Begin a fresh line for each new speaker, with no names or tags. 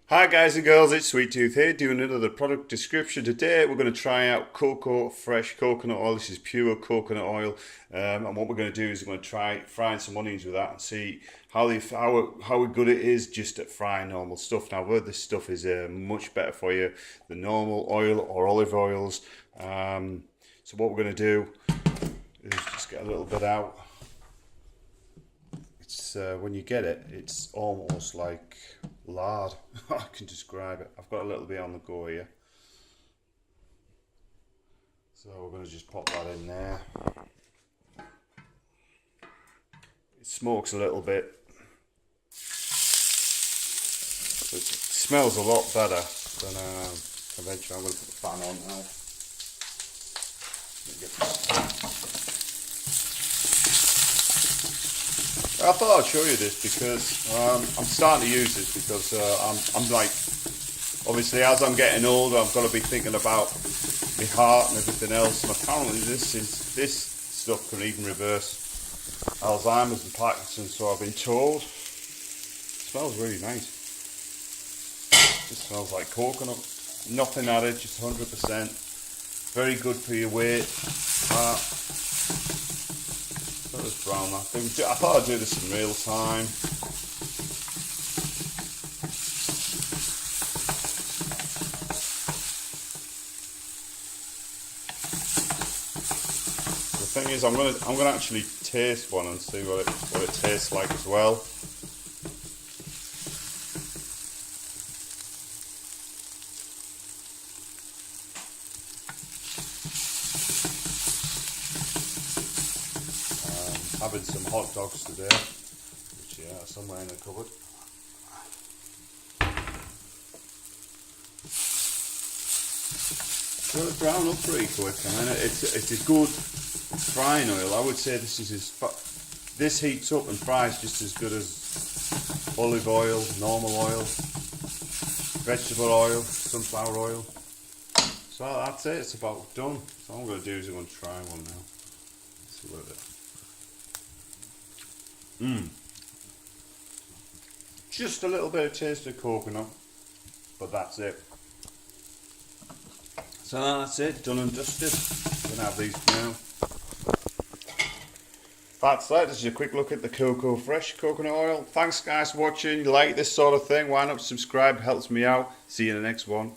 Hi guys and girls, it's Sweet Tooth here doing another product description. Today we're going to try out Cocoa Fresh Coconut Oil. This is pure coconut oil, and what we're going to do is we're going to try frying some onions with that and see how good it is just at frying normal stuff. Now I've heard this stuff is much better for you than normal oil or olive oils. So what we're going to do is just get a little bit out. It's when you get it, it's almost like lard. I can describe it. I've got a little bit on the go here, so we're going to just pop that in there. It smokes a little bit. It smells a lot better than conventional. I'm going to put the fan on now. I thought I'd show you this because I'm starting to use this because I'm like, obviously as I'm getting older, I've got to be thinking about my heart and everything else. And apparently this stuff can even reverse Alzheimer's and Parkinson's. So I've been told. It smells really nice. It just smells like coconut. Nothing added, just 100%. Very good for your weight. Brown that thing. I thought I'd do this in real time. The thing is, I'm gonna actually taste one and see what it tastes like as well. Having some hot dogs today, which are somewhere in the cupboard. So it's brown up pretty quick. I mean, it's a good frying oil. I would say this heats up and fries just as good as olive oil, normal oil, vegetable oil, sunflower oil. So that's it. It's about done. So what I'm going to do is I'm going to try one now. Let's see what it is. Just a little bit of taste of coconut, but that's it. So that's it, done and dusted. I'm gonna have these now. That's that. This is a quick look at the Cocoa Fresh coconut oil. Thanks guys for watching. You like this sort of thing, why not subscribe? Helps me out. See you in the next one.